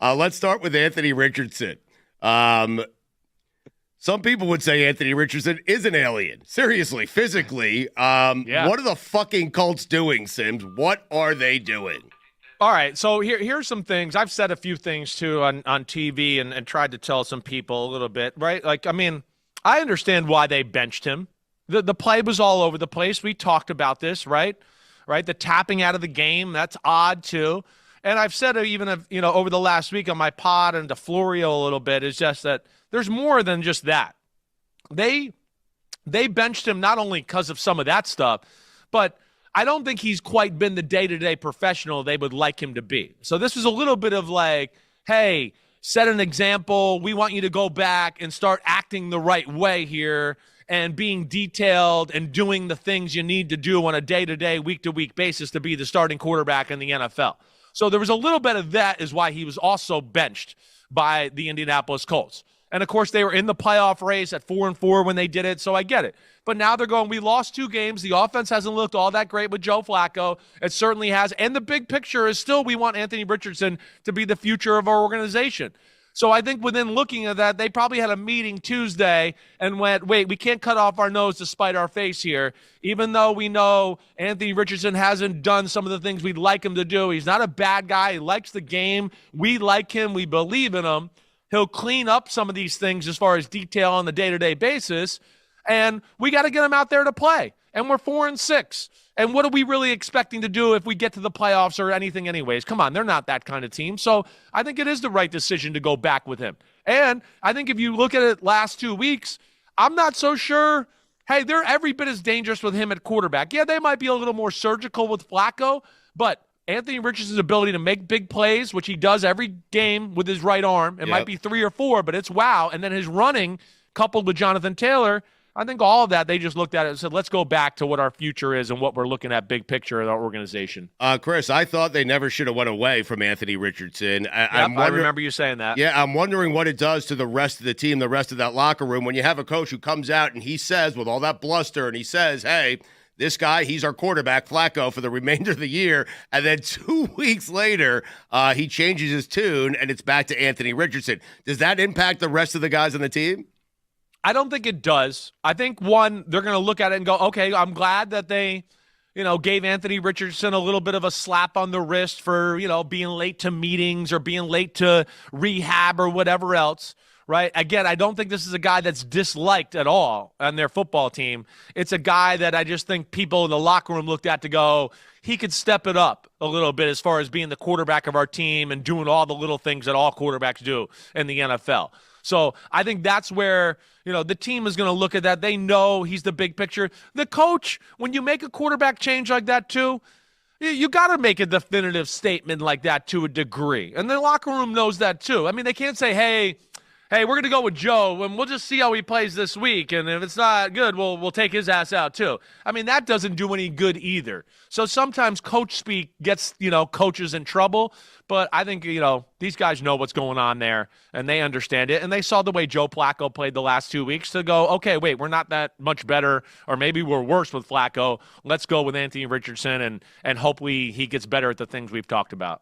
Let's start with Anthony Richardson. Some people would say Anthony Richardson is an alien. Seriously, physically. What are the fucking Colts doing, Sims? What are they doing? All right, so here's some things. I've said a few things, too, on TV and tried to tell some people a little bit, right? Like, I mean, I understand why they benched him. The play was all over the place. We talked about this, right? The tapping out of the game, that's odd, too. And I've said even over the last week on my pod and to Florio a little bit, is just that there's more than just that. They benched him not only because of some of that stuff, but I don't think he's quite been the day-to-day professional they would like him to be. So this was a little bit of like, hey, set an example. We want you to go back and start acting the right way here and being detailed and doing the things you need to do on a day-to-day, week-to-week basis to be the starting quarterback in the NFL. So there was a little bit of that is why he was also benched by the Indianapolis Colts. And, of course, they were in the playoff race at 4-4 when they did it, so I get it. But now they're going, we lost 2 games. The offense hasn't looked all that great with Joe Flacco. It certainly has. And the big picture is still we want Anthony Richardson to be the future of our organization. So I think within looking at that, they probably had a meeting Tuesday and went, wait, we can't cut off our nose to spite our face here. Even though we know Anthony Richardson hasn't done some of the things we'd like him to do. He's not a bad guy. He likes the game. We like him. We believe in him. He'll clean up some of these things as far as detail on the day-to-day basis, and we got to get him out there to play. And we're 4-6. And what are we really expecting to do if we get to the playoffs or anything anyways? Come on, they're not that kind of team. So I think it is the right decision to go back with him. And I think if you look at it last 2 weeks, I'm not so sure, hey, they're every bit as dangerous with him at quarterback. Yeah, they might be a little more surgical with Flacco, but Anthony Richardson's ability to make big plays, which he does every game with his right arm. It might be 3 or 4, but it's wow. And then his running coupled with Jonathan Taylor, I think all of that, they just looked at it and said, let's go back to what our future is and what we're looking at big picture in our organization. Chris, I thought they never should have went away from Anthony Richardson. I remember you saying that. Yeah, I'm wondering what it does to the rest of the team, the rest of that locker room, when you have a coach who comes out and he says, with all that bluster, and he says, hey, this guy, he's our quarterback, Flacco, for the remainder of the year. And then 2 weeks later, he changes his tune, and it's back to Anthony Richardson. Does that impact the rest of the guys on the team? I don't think it does. I think, one, they're going to look at it and go, okay, I'm glad that they, gave Anthony Richardson a little bit of a slap on the wrist for, being late to meetings or being late to rehab or whatever else. Right? Again, I don't think this is a guy that's disliked at all on their football team. It's a guy that I just think people in the locker room looked at to go, he could step it up a little bit as far as being the quarterback of our team and doing all the little things that all quarterbacks do in the NFL. So I think that's where, the team is going to look at that. They know he's the big picture. The coach, when you make a quarterback change like that too, you got to make a definitive statement like that to a degree. And the locker room knows that too. I mean, they can't say, hey, we're going to go with Joe, and we'll just see how he plays this week. And if it's not good, we'll take his ass out too. I mean, that doesn't do any good either. So sometimes coach speak gets, coaches in trouble. But I think, these guys know what's going on there, and they understand it. And they saw the way Joe Flacco played the last 2 weeks to go, okay, wait, we're not that much better, or maybe we're worse with Flacco. Let's go with Anthony Richardson, and hopefully he gets better at the things we've talked about.